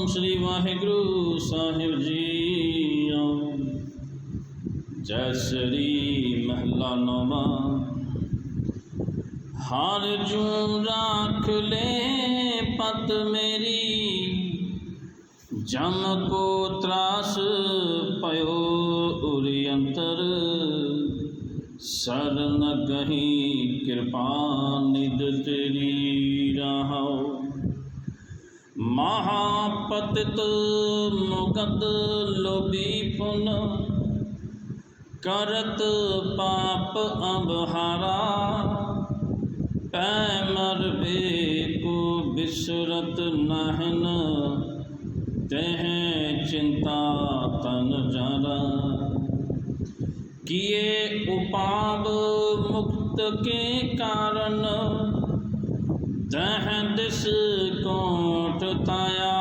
श्री वाहिगुरु साहिब जी। जय श्री महला नौमा। हार जू राख ले पत मेरी, जम को त्रास पयो उरि अंतर। शरण गही कृपा निध तेरी रहो। महापतित मुगद लोभी पुन, करत पाप अबहारा। पै मर को बिसरत नहन, तह चिंता तन जरा। किए उपाव मुक्त के कारण, दह दिस कोट ताया।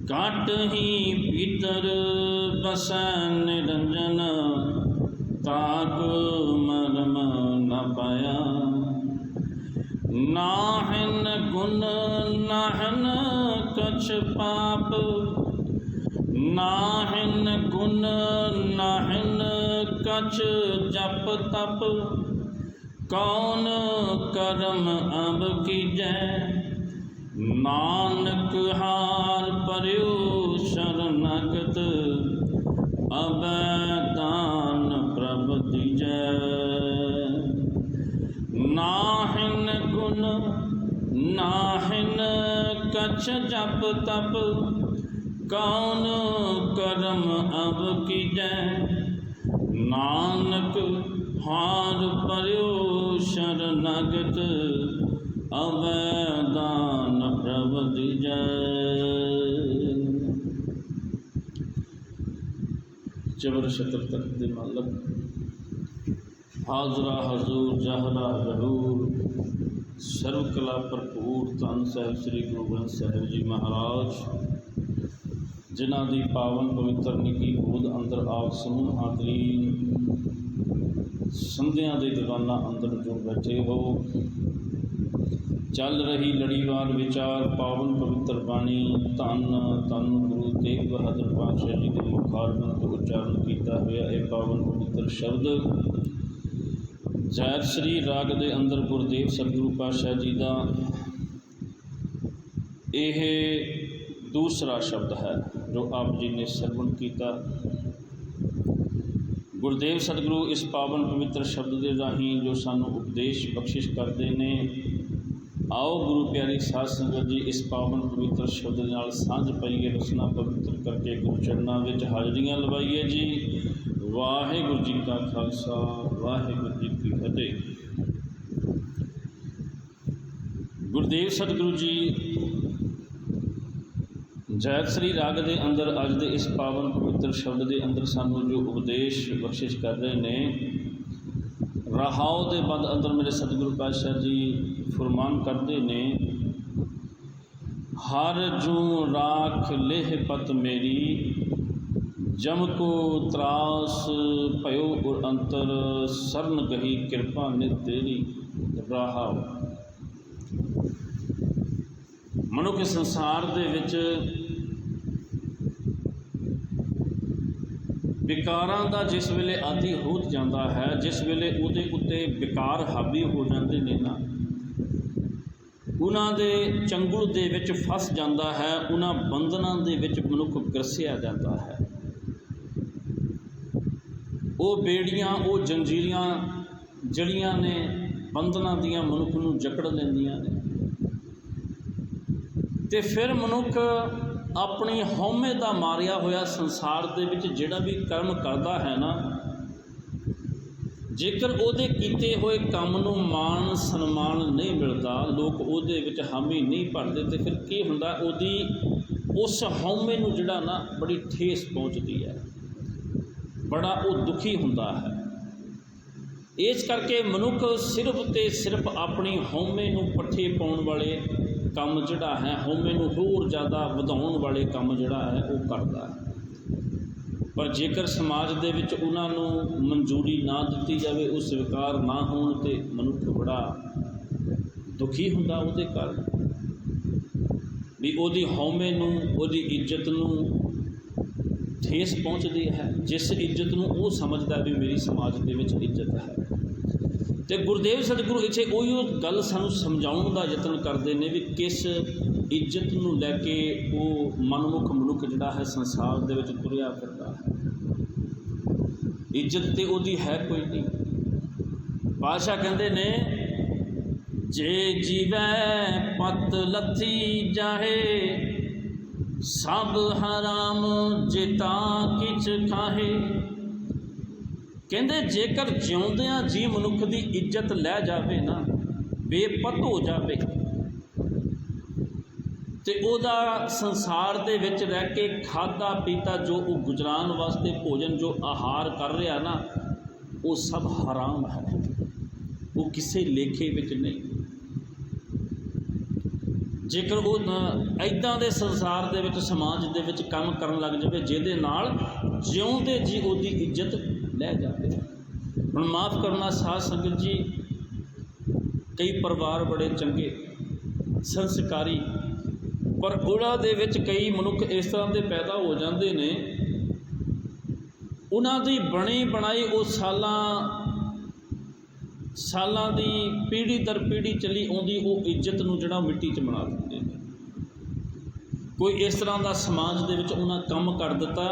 काट ही भीतर बसै निरंजन, ताक मरम न पाया। नाहन गुण नाहन कछ पाप, नाहन गुण नाहन कछ जप तप। कौन करम अब कीजै, नानक हार पर्यो शरणागत। अबै दान प्रभ दीजै। नाहिन गुण नाहिन कछ जप तप, कौन करम अब कीजै। नानक हार पर्यो शरणागत, अबै दान प्रभ दीजै। जबर शतर तक दे मालक, हाजरा हजूर जहरा जहूर। सर्व कला भरपूर धन साहिब श्री गुरु ग्रंथ साहिब जी महाराज, जिन्हां दी पावन पवित्र निकी गोद अंदर आप समूह हाजरी। संध्या के दीवाना अंदर जो बैठे हो, चल रही लड़ीवार विचार पावन पवित्र बाणी। धन धन गुरु तेग बहादुर पातशाह जी के मुखारबिंद तो उच्चारण किया हुआ यह पावन पवित्र शब्द जैत श्री राग के अंदर गुरुदेव सतगुरु पातशाह जी का यह दूसरा शब्द है जो आप जी ने सरवण किया। गुरुदेव सतगुरु इस पावन पवित्र शब्द के राही जो सानू उपदेश बख्शिश करते हैं। आओ गुरु प्यारी साध संगत जी इस पावन पवित्र शब्द के नाल सांझ पाइए, रसना पवित्र करके गुरु चरणों में हाजरियां लवाइए जी। वाहिगुरू जी का खालसा, वाहिगुरू जी की फतेह। गुरुदेव सतगुरु जी जैत श्री राग के अंदर अज के इस पावन पवित्र शब्द के अंदर सानू जो उपदेश बख्शिश कर रहे हैं। रहाओ के बाद अंदर मेरे सतगुरु पातशाह जी फरमान करते ने, हर जू राख लेह पत मेरी, जम को त्रास पयो और अंतर। शरण गही कृपा नित तेरी रहाओ। मनुख संसार दे विच विकारां दा जिस वेले आदि हो जाता है, जिस वेले उहदे उत्ते विकार हावी हो जाते हैं ना, उन्हां दे चंगुल दे विच फस जाता है, उन्हां बंधनां दे विच मनुख ग्रसिया जाता है। वो बेड़ियां वो जंजीरियां जड़ियां ने बंधनां दियां मनुख नूं जकड़ लैंदियां ने। ते फिर मनुख अपनी हौमे का मारिया होया संसार दे विच जिहड़ा भी कर्म करता है ना, जेकर उहदे कीते हुए काम नूं मान सन्मान नहीं मिलता, लोग उहदे विच हामी नहीं भरते, तो फिर की हुंदा, उहदी उस हौमे नूं जिहड़ा ना बड़ी ठेस पहुँचती है, बड़ा वो दुखी हुंदा है। इस करके मनुख सिर्फ तो सिर्फ अपनी हौमे नूं पट्ठे पाउण वाले काम जिहड़ा है, हौमे नूं होर ज़्यादा वधाउण वाले काम जिहड़ा है वो करता है। पर जेकर समाज दे विच उन्हां नूं मंजूरी ना दित्ती जावे, उस स्वीकार ना होण ते मनुख बड़ा दुखी हुंदा। उहदे कारण ਵੀ ਉਹਦੀ ਹਉਮੈ ਨੂੰ, ਉਹਦੀ ਇੱਜ਼ਤ ਨੂੰ ਠੇਸ ਪਹੁੰਚਦੀ ਹੈ, ਜਿਸ ਇੱਜ਼ਤ ਨੂੰ ਉਹ ਸਮਝਦਾ ਵੀ ਮੇਰੀ ਸਮਾਜ ਦੇ ਵਿੱਚ ਇੱਜ਼ਤ ਹੈ। ਅਤੇ ਗੁਰਦੇਵ ਸਤਿਗੁਰੂ ਇੱਥੇ ਉਹੀ ਗੱਲ ਸਾਨੂੰ ਸਮਝਾਉਣ ਦਾ ਯਤਨ ਕਰਦੇ ਨੇ ਵੀ ਕਿਸ ਇੱਜ਼ਤ ਨੂੰ ਲੈ ਕੇ ਉਹ ਮਨਮੁਖ ਮਨੁੱਖ ਜਿਹੜਾ ਹੈ ਸੰਸਾਰ ਦੇ ਵਿੱਚ ਤੁਰਿਆ ਫਿਰਦਾ ਹੈ। ਇੱਜ਼ਤ ਤਾਂ ਉਹਦੀ ਹੈ ਕੋਈ ਨਹੀਂ। ਪਾਤਸ਼ਾਹ ਕਹਿੰਦੇ ਨੇ, ਜੇ ਜੀਵੈ ਪਤ ਲੱਥੀ ਜਾਹੇ, ਸਭ ਹਰਾਮ ਜਿਤਾ ਕਿਛ ਖਾਹੇ। ਕਹਿੰਦੇ ਜੇਕਰ ਜਿਉਂਦਿਆਂ ਜੀ ਮਨੁੱਖ ਦੀ ਇੱਜ਼ਤ ਲੈ ਜਾਵੇ ਨਾ, ਬੇਪਤ ਹੋ ਜਾਵੇ, ਅਤੇ ਉਹਦਾ ਸੰਸਾਰ ਦੇ ਵਿੱਚ ਰਹਿ ਕੇ ਖਾਧਾ ਪੀਤਾ ਜੋ ਉਹ ਗੁਜ਼ਰਾਨ ਵਾਸਤੇ ਭੋਜਨ ਜੋ ਆਹਾਰ ਕਰ ਰਿਹਾ ਨਾ, ਉਹ ਸਭ ਹਰਾਮ ਹੈ, ਉਹ ਕਿਸੇ ਲੇਖੇ ਵਿੱਚ ਨਹੀਂ। ਜੇਕਰ ਉਹ ਇੱਦਾਂ ਦੇ ਸੰਸਾਰ ਦੇ ਵਿੱਚ ਸਮਾਜ ਦੇ ਵਿੱਚ ਕੰਮ ਕਰਨ ਲੱਗ ਜਾਵੇ ਜਿਹਦੇ ਨਾਲ ਜਿਉਂਦੇ ਜੀ ਉਹਦੀ ਇੱਜ਼ਤ ਲੈ ਜਾਵੇ। ਹੁਣ ਮਾਫ਼ ਕਰਨਾ ਸਾਧ ਸੰਗਤ ਜੀ, ਕਈ ਪਰਿਵਾਰ ਬੜੇ ਚੰਗੇ ਸੰਸਕਾਰੀ, ਪਰ ਉਹਨਾਂ ਦੇ ਵਿੱਚ ਕਈ ਮਨੁੱਖ ਇਸ ਤਰ੍ਹਾਂ ਦੇ ਪੈਦਾ ਹੋ ਜਾਂਦੇ ਨੇ, ਉਹਨਾਂ ਦੀ ਬਣੀ ਬਣਾਈ ਉਹ ਸਾਲਾਂ ਦੀ ਪੀੜ੍ਹੀ ਦਰ ਪੀੜ੍ਹੀ ਚੱਲੀ ਆਉਂਦੀ ਉਹ ਇੱਜ਼ਤ ਨੂੰ ਜਿਹੜਾ ਮਿੱਟੀ 'ਚ ਬਣਾ ਦਿੰਦੇ ਨੇ। ਕੋਈ ਇਸ ਤਰ੍ਹਾਂ ਦਾ ਸਮਾਜ ਦੇ ਵਿੱਚ ਉਹਨਾਂ ਕੰਮ ਕਰ ਦਿੱਤਾ,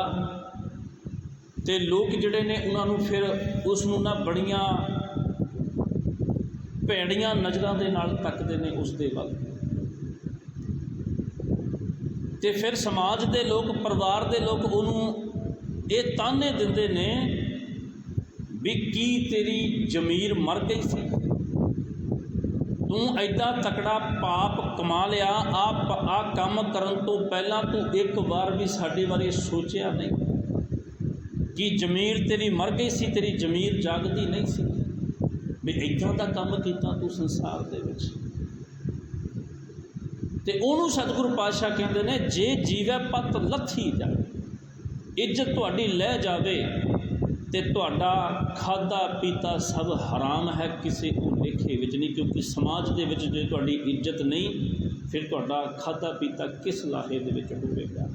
ਅਤੇ ਲੋਕ ਜਿਹੜੇ ਨੇ ਉਹਨਾਂ ਨੂੰ ਫਿਰ ਉਸ ਨੂੰ ਨਾ ਬੜੀਆਂ ਭੈੜੀਆਂ ਨਜ਼ਰਾਂ ਦੇ ਨਾਲ ਤੱਕਦੇ ਨੇ ਉਸ ਦੇ ਵੱਲ। ਅਤੇ ਫਿਰ ਸਮਾਜ ਦੇ ਲੋਕ, ਪਰਿਵਾਰ ਦੇ ਲੋਕ ਉਹਨੂੰ ਇਹ ਤਾਨੇ ਦਿੰਦੇ ਨੇ ਵੀ ਕੀ ਤੇਰੀ ਜ਼ਮੀਰ ਮਰ ਗਈ ਸੀ, ਤੂੰ ਐਡਾ ਤਕੜਾ ਪਾਪ ਕਮਾ ਲਿਆ, ਆਹ ਕੰਮ ਕਰਨ ਤੋਂ ਪਹਿਲਾਂ ਤੂੰ ਇੱਕ ਵਾਰ ਵੀ ਸਾਡੇ ਬਾਰੇ ਸੋਚਿਆ ਨਹੀਂ ਕਿ ਜ਼ਮੀਰ ਤੇਰੀ ਮਰ ਗਈ ਸੀ, ਤੇਰੀ ਜ਼ਮੀਰ ਜਾਗਦੀ ਨਹੀਂ ਸੀ ਵੀ ਇੱਦਾਂ ਦਾ ਕੰਮ ਕੀਤਾ ਤੂੰ ਸੰਸਾਰ ਦੇ ਵਿੱਚ। ਅਤੇ ਉਹਨੂੰ ਸਤਿਗੁਰੂ ਪਾਤਸ਼ਾਹ ਕਹਿੰਦੇ ਨੇ, ਜੇ ਜੀਵੈ ਪਤ ਲੱਥੀ ਜਾਵੇ, ਇੱਜ਼ਤ ਤੁਹਾਡੀ ਲੈ ਜਾਵੇ ਅਤੇ ਤੁਹਾਡਾ ਖਾਧਾ ਪੀਤਾ ਸਭ ਹਰਾਮ ਹੈ, ਕਿਸੇ ਉਹ ਲੇਖੇ ਵਿੱਚ ਨਹੀਂ। ਕਿਉਂਕਿ ਸਮਾਜ ਦੇ ਵਿੱਚ ਜੇ ਤੁਹਾਡੀ ਇੱਜ਼ਤ ਨਹੀਂ, ਫਿਰ ਤੁਹਾਡਾ ਖਾਧਾ ਪੀਤਾ ਕਿਸ ਲਾਹੇ ਦੇ ਵਿੱਚ ਹੋਵੇਗਾ।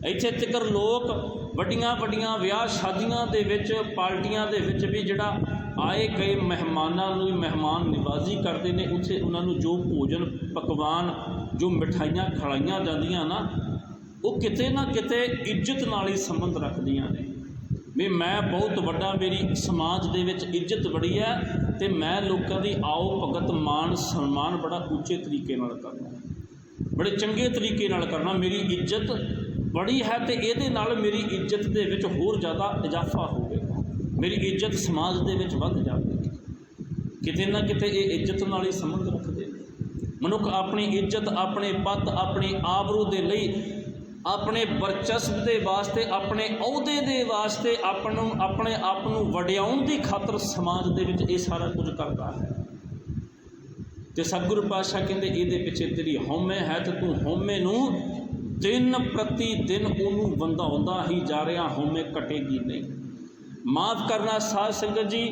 ਇੱਥੇ ਤੱਕ ਲੋਕ ਵੱਡੀਆਂ ਵੱਡੀਆਂ ਵਿਆਹ ਸ਼ਾਦੀਆਂ ਦੇ ਵਿੱਚ, ਪਾਰਟੀਆਂ ਦੇ ਵਿੱਚ ਵੀ ਜਿਹੜਾ ਆਏ ਗਏ ਮਹਿਮਾਨਾਂ ਨੂੰ ਮਹਿਮਾਨ ਨਿਵਾਜ਼ੀ ਕਰਦੇ ਨੇ, ਉੱਥੇ ਉਹਨਾਂ ਨੂੰ ਜੋ ਭੋਜਨ ਪਕਵਾਨ, ਜੋ ਮਿਠਾਈਆਂ ਖਿਲਾਈਆਂ ਜਾਂਦੀਆਂ ਨਾ, ਉਹ ਕਿਤੇ ਨਾ ਕਿਤੇ ਇੱਜ਼ਤ ਨਾਲ ਹੀ ਸੰਬੰਧ ਰੱਖਦੀਆਂ ਨੇ ਵੀ ਮੈਂ ਬਹੁਤ ਵੱਡਾ, ਮੇਰੀ ਸਮਾਜ ਦੇ ਵਿੱਚ ਇੱਜ਼ਤ ਬੜੀ ਹੈ, ਅਤੇ ਮੈਂ ਲੋਕਾਂ ਦੀ ਆਓ ਭਗਤ ਮਾਣ ਸਨਮਾਨ ਬੜਾ ਉੱਚੇ ਤਰੀਕੇ ਨਾਲ ਕਰਨਾ, ਬੜੇ ਚੰਗੇ ਤਰੀਕੇ ਨਾਲ ਕਰਨਾ, ਮੇਰੀ ਇੱਜ਼ਤ ਬੜੀ ਹੈ ਅਤੇ ਇਹਦੇ ਨਾਲ ਮੇਰੀ ਇੱਜ਼ਤ ਦੇ ਵਿੱਚ ਹੋਰ ਜ਼ਿਆਦਾ ਇਜ਼ਾਫਾ ਹੋਵੇਗਾ, ਮੇਰੀ ਇੱਜ਼ਤ ਸਮਾਜ ਦੇ ਵਿੱਚ ਵੱਧ ਜਾਵੇਗੀ। ਕਿਤੇ ਨਾ ਕਿਤੇ ਇਹ ਇੱਜ਼ਤ ਨਾਲ ਹੀ ਸੰਬੰਧ ਰੱਖਦੇ ਨੇ। ਮਨੁੱਖ ਆਪਣੀ ਇੱਜ਼ਤ, ਆਪਣੇ ਪੱਤ, ਆਪਣੀ ਆਬਰੂ ਦੇ ਲਈ, ਆਪਣੇ ਵਰਚਸਵ ਦੇ ਵਾਸਤੇ, ਆਪਣੇ ਅਹੁਦੇ ਦੇ ਵਾਸਤੇ, ਆਪਣੇ ਆਪ ਨੂੰ ਵਡਿਆਉਣ ਦੀ ਖਾਤਰ ਸਮਾਜ ਦੇ ਵਿੱਚ ਇਹ ਸਾਰਾ ਕੁਝ ਕਰਦਾ ਹੈ। ਅਤੇ ਸਤਿਗੁਰੂ ਪਾਤਸ਼ਾਹ ਕਹਿੰਦੇ ਇਹਦੇ ਪਿੱਛੇ ਤੇਰੀ ਹਉਮੈ ਹੈ, ਅਤੇ ਤੂੰ ਹਉਮੈ ਨੂੰ ਦਿਨ ਪ੍ਰਤੀ ਦਿਨ ਉਹਨੂੰ ਵਧਾਉਂਦਾ ਹੀ ਜਾ ਰਿਹਾ, ਹਉਮੈ ਘਟੇਗੀ ਨਹੀਂ। ਮਾਫ਼ ਕਰਨਾ ਸਾਧ ਸੰਗਤ ਜੀ,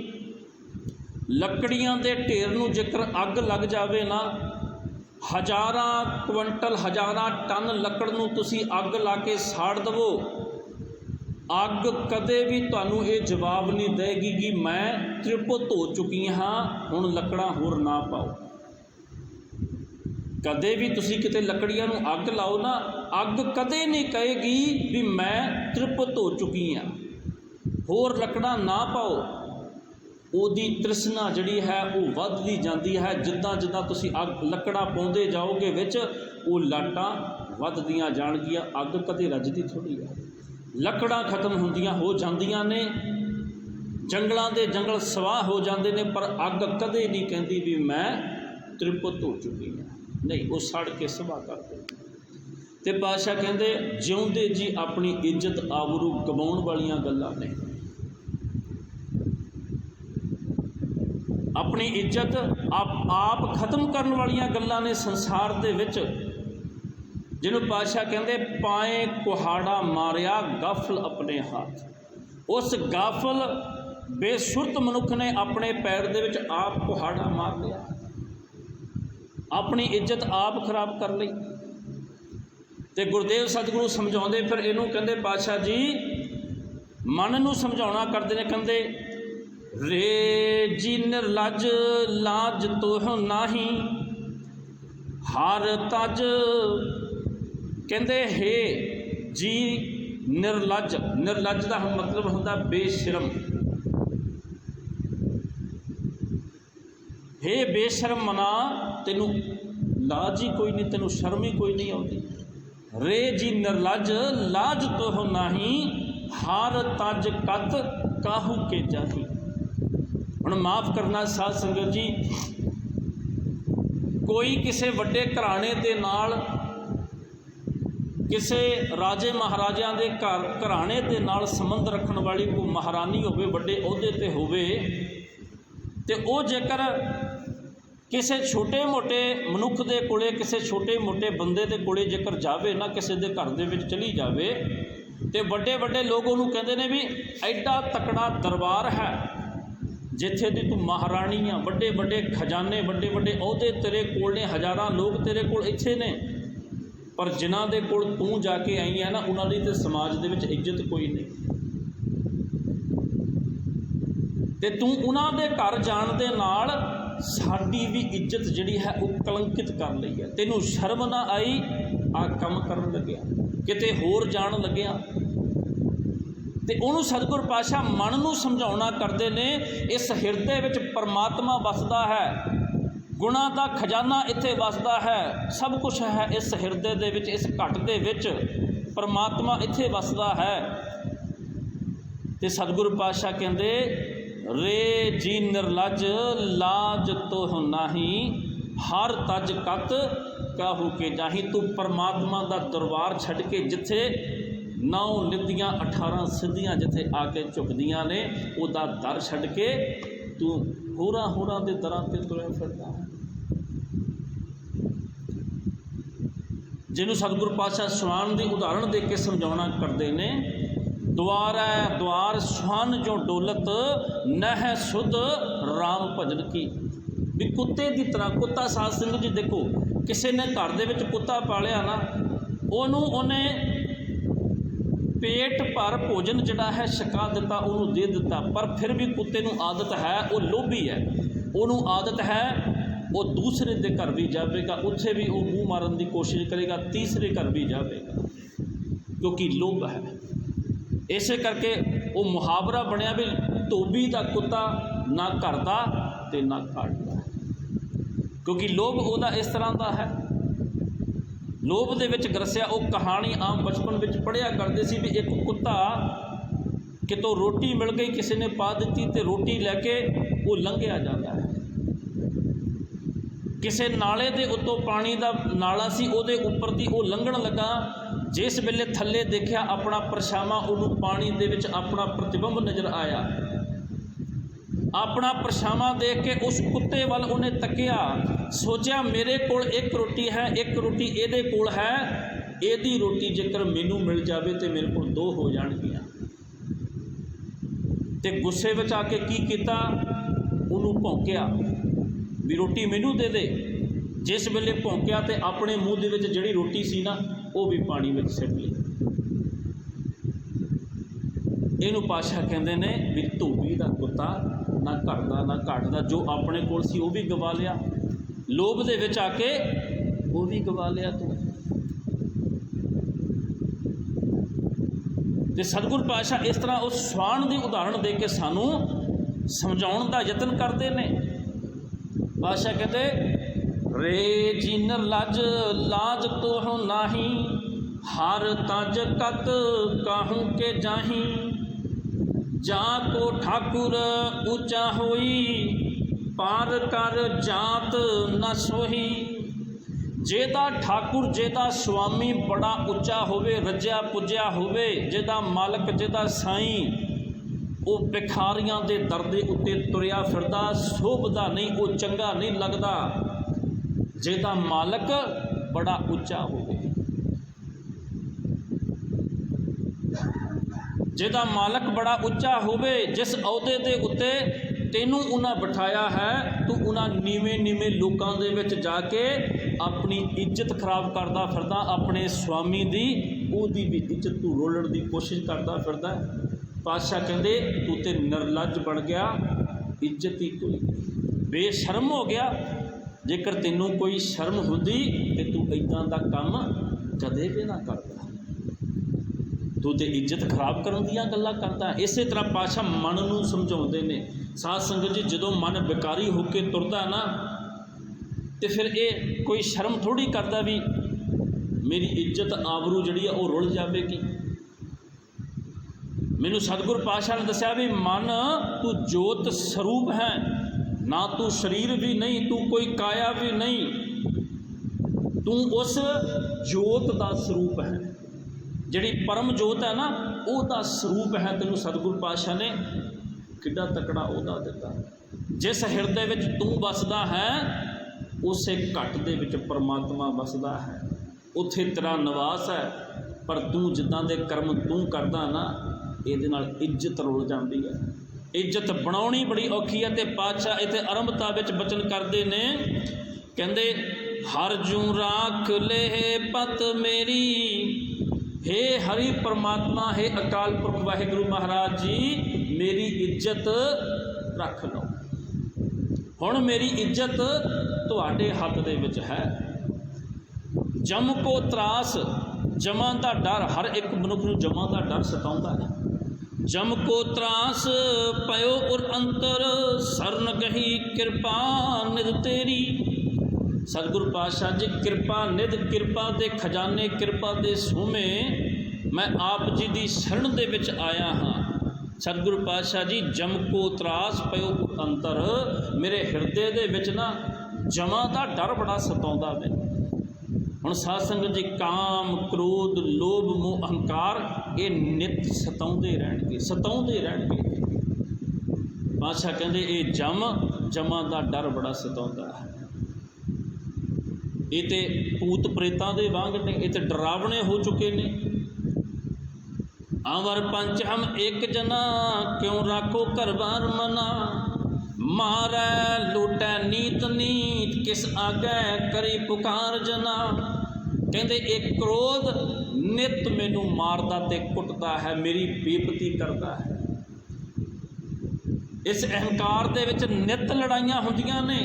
ਲੱਕੜੀਆਂ ਦੇ ਢੇਰ ਨੂੰ ਜੇਕਰ ਅੱਗ ਲੱਗ ਜਾਵੇ ਨਾ, ਹਜ਼ਾਰਾਂ ਕੁਇੰਟਲ, ਹਜ਼ਾਰਾਂ ਟਨ ਲੱਕੜ ਨੂੰ ਤੁਸੀਂ ਅੱਗ ਲਾ ਕੇ ਸਾੜ ਦੇਵੋ, ਅੱਗ ਕਦੇ ਵੀ ਤੁਹਾਨੂੰ ਇਹ ਜਵਾਬ ਨਹੀਂ ਦੇਗੀ ਕਿ ਮੈਂ ਤ੍ਰਿਪਤ ਹੋ ਚੁੱਕੀ ਹਾਂ, ਹੁਣ ਲੱਕੜਾਂ ਹੋਰ ਨਾ ਪਾਓ। ਕਦੇ ਵੀ ਤੁਸੀਂ ਕਿਤੇ ਲੱਕੜੀਆਂ ਨੂੰ ਅੱਗ ਲਾਓ ਨਾ, ਅੱਗ ਕਦੇ ਨਹੀਂ ਕਹੇਗੀ ਵੀ ਮੈਂ ਤ੍ਰਿਪਤ ਹੋ ਚੁੱਕੀ ਹਾਂ, ਹੋਰ ਲੱਕੜਾਂ ਨਾ ਪਾਓ। ਉਹਦੀ ਤ੍ਰਿਸ਼ਨਾ ਜਿਹੜੀ ਹੈ ਉਹ ਵੱਧਦੀ ਜਾਂਦੀ ਹੈ। ਜਿੱਦਾਂ ਜਿੱਦਾਂ ਤੁਸੀਂ ਲੱਕੜਾਂ ਪਾਉਂਦੇ ਜਾਓਗੇ ਵਿੱਚ, ਉਹ ਲਾਟਾਂ ਵੱਧਦੀਆਂ ਜਾਣਗੀਆਂ। ਅੱਗ ਕਦੇ ਰੱਜਦੀ ਥੋੜ੍ਹੀ ਹੈ। ਲੱਕੜਾਂ ਖਤਮ ਹੁੰਦੀਆਂ ਹੋ ਜਾਂਦੀਆਂ ਨੇ, ਜੰਗਲਾਂ ਦੇ ਜੰਗਲ ਸਵਾਹ ਹੋ ਜਾਂਦੇ ਨੇ, ਪਰ ਅੱਗ ਕਦੇ ਨਹੀਂ ਕਹਿੰਦੀ ਵੀ ਮੈਂ ਤ੍ਰਿਪਤ ਹੋ ਚੁੱਕੀ ਹਾਂ। ਨਹੀਂ, ਉਹ ਸੜ ਕੇ ਸਵਾਹ ਕਰ ਦਿੰਦੀ। ਅਤੇ ਪਾਤਸ਼ਾਹ ਕਹਿੰਦੇ ਜਿਉਂਦੇ ਜੀ ਆਪਣੀ ਇੱਜ਼ਤ ਆਬਰੂ ਗਵਾਉਣ ਵਾਲੀਆਂ ਗੱਲਾਂ ਨੇ। ਆਪਣੀ ਇੱਜ਼ਤ ਆਪ ਖਤਮ ਕਰਨ ਵਾਲੀਆਂ ਗੱਲਾਂ ਨੇ ਸੰਸਾਰ ਦੇ ਵਿੱਚ, ਜਿਹਨੂੰ ਪਾਤਸ਼ਾਹ ਕਹਿੰਦੇ ਪਾਏ ਕੁਹਾੜਾ ਮਾਰਿਆ ਗਾਫਲ ਆਪਣੇ ਹੱਥ। ਉਸ ਗਾਫਲ ਬੇਸੁਰਤ ਮਨੁੱਖ ਨੇ ਆਪਣੇ ਪੈਰ ਦੇ ਵਿੱਚ ਆਪ ਕੁਹਾੜਾ ਮਾਰ ਲਿਆ, ਆਪਣੀ ਇੱਜ਼ਤ ਆਪ ਖਰਾਬ ਕਰ ਲਈ। तो गुरुदेव सतगुरु समझाते फिर इनू कहते पातशाह जी मन नू समझाउणा करते हैं, कहते रे जी निर्लज लाज तोह नाही हर तज, कहते हे जी निर्लज, निर्लज का मतलब होता बेशरम, हे बेशरम मना तेनू लाज ही कोई नहीं, तेनू शर्म ही कोई नहीं आती। रे जी निर्लज लाज तोह नाही हार तज कत काहू के जाही। हुण माफ़ करना साध संगत जी, कोई किसी वड्डे घराने दे नाल, किसी राजे महाराजा के घराने दे नाल संबंध रखने वाली कोई महारानी होवे, वड्डे अहुदे ते होवे, ते ओ जेकर किसी छोटे मोटे मनुख के कोले, किसी छोटे मोटे बंदे के कोले जेकर जावे ना, किसी के घर दे विच चली जावे, तो वड्डे वड्डे लोग उन्होंने कहते हैं भी एडा तकड़ा दरबार है जिथे दी तू महारानी आ, वड्डे वड्डे खजाने, वड्डे वड्डे अहुदे तेरे कोल ने, हज़ारां लोग तेरे कोल इत्थे ने, पर जिन्हां दे कोल तू जाके आई है ना, उन्हां दी ते समाज दे विच इज्जत कोई नहीं, ते तू उन्हां दे घर जाण दे नाल साडी भी इज्जत जिहड़ी है वो कलंकित कर लई है। तैनूं शर्म ना आई आ काम करन लग्या, किते होर जाण लग्या, ते उहनूं सतगुर पातशाह मन नूं समझाउणा करदे ने, इस हिरदे विच परमात्मा वसदा है, गुणां दा खजाना इत्थे वसदा है, सब कुछ है इस हिरदे दे विच, इस घट दे विच परमात्मा इत्थे वसदा है। ते सतगुर पातशाह कहंदे रे जी निर्लज लाज तोह नाही हर तज कत काहू के जाही। तू परमात्मा दा दरबार छड़ के जिथे 9 निधियां 18 सिद्धियां जिथे आके झुकदियां ने, उहदा दर छड़ के तू होरां होरां दे दरां ते तुरिया फिरदा है। जिन्हों सतगुर पातशाह सुहान की उदाहरण दे के समझाउणा करते हैं, द्वार है द्वार सुहान जो डोलत नह सुध राम भजन की। भी कुत्ते की तरह, कुत्ता साध संगत जी देखो, किसी ने घर दे विच कुत्ता पालिया ना, उन्हें पेट भर भोजन जिहड़ा है छका दिता, उन्होंने दे दिता, पर फिर भी कुत्ते नूं आदत है, वो लोभी है, उन्होंने आदत है वो दूसरे के घर भी जाएगा, उत्थे भी वो मूँह मारन की कोशिश करेगा, तीसरे घर भी जाएगा, क्योंकि लोभ है। इस करके वो मुहावरा बनया भी धोबी का कुत्ता ना घर का ते ना घाट का, क्योंकि लोभ उहदा इस तरह का है। लोभ दे विच ग्रसिया वो कहानी आम बचपन में पढ़िया करते सी भी एक कुत्ता कितों रोटी मिल गई, किसी ने पा दी तो रोटी लैके वो लंघिया जाता है। किसी नाले के उत्तों पानी का नाला सी, उहदे उपर दी वो लंघण लगा, जिस वेले थल्ले देखा अपना परछावां, उन्होंने पानी दे विच अपना प्रतिबिंब नज़र आया, अपना परछावां देख के उस कुत्ते वाल उन्हें तकिया, सोचा मेरे कोल एक रोटी है, एक रोटी इहदे कोल है, इहदी रोटी जेकर मैनू मिल जाए तो मेरे कोल 2 हो जाणगियां। ते गुस्से विच आके की कीता, उन्होंने भौंकिया भी रोटी मैनू दे दे। जिस वेले भौंकिया तो अपने मूँह दे विच जिहड़ी रोटी सी ना, वो भी पानी में सिट ली। इनू पातशाह कहते हैं भी धोबी का कुत्ता ना घर का ना घाट का, जो अपने कोल सी वो भी गवा लिया, लोभ दे विच आके वो भी गवा लिया तू। ते सतगुर पातशाह इस तरह उस स्वान की उदाहरण दे के सानू समझाउण दा यतन करते हैं। पातशाह कहते रे जी निर्लज लाज तोह नाही हर तज कत काहू के जाही। जाको ठाकुर ऊंचा होई पार कर जात न सोही। जेदा ठाकुर जेदा स्वामी बड़ा उच्चा होवे, रज्या पुज्या होवे, जेदा मालक जेदा साईं वो भिखारियां दे दर दे उत्ते तुरिया फिरदा, शोभदा नहीं, वो चंगा नहीं लगदा। जेदा मालक बड़ा उच्चा होवे, जेदा मालक बड़ा उच्चा होवे, जिस अहुदे दे उत्ते तैनू उन्हां बिठाया है, तू उन्हां नीवें नीवें लोकां दे विच जाके अपनी इज्जत खराब करता फिरदा, अपने स्वामी दी ओदी भी इज्जत तू रोलण की कोशिश करता फिरदा। पातशाह कहते तू तो निर्लज बन गया, इज्जत ही कोई नहीं, बेशर्म हो गया। जेकर तेनों कोई शर्म होंदी तो तू इदां दा काम कदे भी ना करदा, तू तो इज्जत खराब करन दियां गल्लां करदा। इस तरह पातशाह मन नूं समझाउंदे ने। साध संगत जी, जदों मन बेकारी होकर तुरदा ना तो फिर ये कोई शर्म थोड़ी करदा भी मेरी इज्जत आबरू जिहड़ी है वो रुल जाएगी। मैनू सतगुर पातशाह ने दस्या भी मन तू जोत स्वरूप है, ना तू शरीर भी नहीं, तू कोई काया भी नहीं, तू उस जोत का स्वरूप है, जिहड़ी परम जोत है ना उसका स्वरूप है। तेनू सतगुर पातशाह ने किड्डा तकड़ा ओहदा दिता। जिस हिरदे विच तू वसदा है उसे घट दे विच परमात्मा वसदा है, उत्थे तेरा निवास है। पर तू जिद्दां दे कर्म तू करदा ना इहदे नाल इज्जत रुल जाती है। इज्जत बनाउणी बड़ी औखी है। तो पातशाह इत्थे आरंभता विच बचन करते ने, कहंदे हर जू राख ले पत मेरी, हे हरि परमात्मा, हे अकाल पुरख वाहिगुरु महाराज जी, मेरी इज्जत रख लो। हुण मेरी इज्जत तुहाडे हत्थ दे विच है। जम को त्रास, जमां दा डर, हर एक मनुख नूं जमां दा डर सताउंदा है। जम को त्रास पयो उर अंतर, सरन गही कृपा निध तेरी। सतगुरु पातशाह जी कृपा निध, कृपा दे खजाने, कृपा दे सोमे मैं आप जी की शरण दे विच आया हाँ। सतगुरु पातशाह जी जम को त्रास पयो उर अंतर, मेरे हिरदे दे विच ना जमां दा डर बड़ा सताउंदा मैनूं। हुण साध संगत जी, काम क्रोध लोभ मोह अहंकार ये नित सताउंदे रहणगे, सताउंदे रहणगे। पातशाह कहंदे ये जमां दा डर बड़ा सताउंदा है। ये तो भूत प्रेतां दे वांग ने, ये तो डरावने हो चुके ने। आवर पंच हम एक जना, क्यों राखो घर बार मना, मारै लूटै नीत नीत, किस आगे करी पुकार जना। कहते एक क्रोध नित मैनू मारदा ते कुटदा है, मेरी बेपती करता है। इस अहंकार दे विच नित लड़ाइयां होंदियां ने।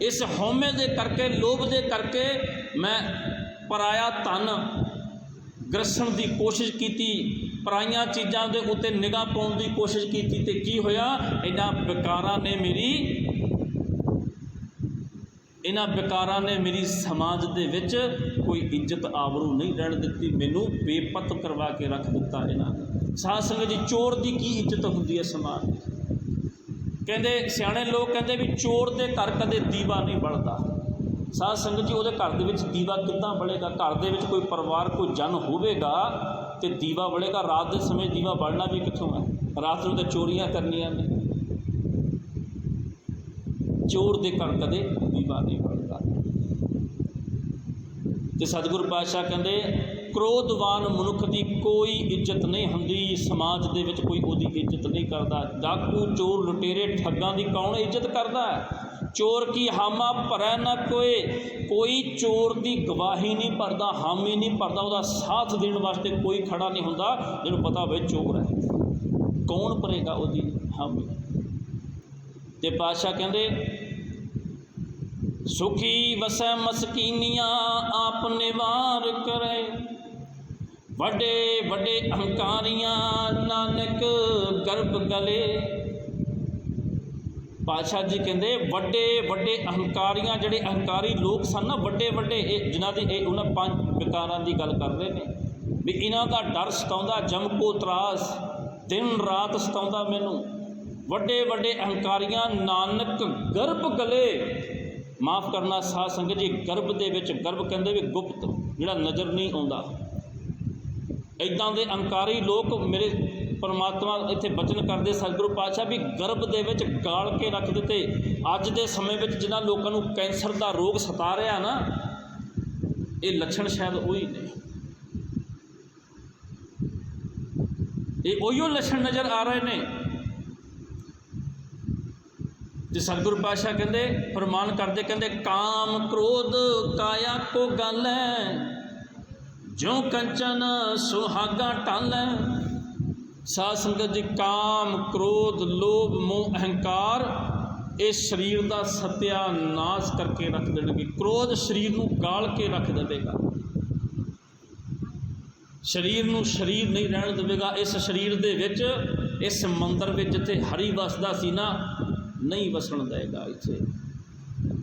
इस हौमे दे करके, लोभ दे करके मैं पराया धन ग्रसण की कोशिश की, पराइयां चीज़ों के उत्ते निगाह पाउण की कोशिश की, तो की होया, इन्हां विकारां ने मेरी, इन्हां विकारां ने मेरी समाज दे विच कोई इज्जत आबरू नहीं रहन दित्ती, मैनू बेपत करवा के रख दिता इन्हां ने। साध संगत जी, चोर की इज्जत होंदी है समाज में। कहते सियाणे लोग कहते भी चोर के घर कदे दीवा नहीं बलदा। साध संगत जी, वो घर दे विच दीवा किद्दां बलेगा? घर दे विच कोई परिवार कोई जन होवेगा तो दीवा बलेगा। रात के समय दीवा बलना भी कित्थों है? रात को तो चोरियां करनियां ने। चोर के घर कदे दीवा नहीं बलदा। तो सतगुरु पातशाह कहते क्रोधवान मनुख की कोई इज्जत नहीं होंदी, समाज दे विच कोई उहदी इज्जत नहीं करता। डाकू चोर लुटेरे ठगां की कौन इज्जत करता है? चोर की हामा भरै ना कोई, कोई चोर की गवाही नहीं भरदा, हामी नहीं भरदा, उसका साथ देने वास्ते कोई खड़ा नहीं होंदा। जिन्हों पता होवे चोर है, कौन भरेगा उसकी हामी? ते पातशाह कहते सुखी वसै मसकीनियाँ आप निवार करे, वड्डे वड्डे अहंकारियाँ नानक गर्भ गले। पातशाह जी कहते वड्डे वड्डे अहंकारियाँ, जिहड़े अहंकारी लोग सन ना, वड्डे वड्डे जिन्हां दी उन्हां 5 विकारां की गल कर रहे हैं भी इन्हां दा डर सताउंदा, जम को त्रास दिन रात सताउंदा मैनू। वड्डे वड्डे अहंकारियाँ नानक गर्भ गले। माफ़ करना साध संगत जी, गर्भ दे विच, गर्भ कहंदे भी गुप्त, जिहड़ा नज़र नहीं आउंदा। इदां दे अहंकारी लोग मेरे परमात्मा इत्थे बचन करते सतगुरु पातशाह भी गर्भ दे विच गाल के रख दिते। अज दे समय में जिन्हां लोगों को कैंसर का रोग सता रहा ना, ये लक्षण शायद वही ने, ये उहिओ लक्षण नज़र आ रहे हैं। ਤੇ ਸਤਿਗੁਰੂ ਪਾਤਸ਼ਾਹ ਕਹਿੰਦੇ ਫਰਮਾਨ ਕਰਦੇ, ਕਹਿੰਦੇ ਕਾਮ ਕ੍ਰੋਧ ਕਾਇਆ ਕੋ ਗੱਲ ਹੈ, ਜੋ ਕੰਚਨ ਸੁਹਾਗਾ ਟਾਲੈ। ਸਾਧ ਸੰਗਤ ਜੀ, ਕਾਮ ਕ੍ਰੋਧ ਲੋਭ ਮੋਹ ਅਹੰਕਾਰ ਇਹ ਸਰੀਰ ਦਾ ਸਤਿਆਨਾਸ਼ ਕਰਕੇ ਰੱਖ ਦੇਣਗੇ। ਕ੍ਰੋਧ ਸਰੀਰ ਨੂੰ ਗਾਲ ਕੇ ਰੱਖ ਦੇਵੇਗਾ, ਸਰੀਰ ਨੂੰ ਸਰੀਰ ਨਹੀਂ ਰਹਿਣ ਦੇਵੇਗਾ। ਇਸ ਸਰੀਰ ਦੇ ਵਿੱਚ, ਇਸ ਮੰਦਰ ਵਿੱਚ ਜਿੱਥੇ ਹਰੀ ਵਸਦਾ ਸੀ ਨਾ, ਨਹੀਂ ਵਸਣ ਦੇਗਾ।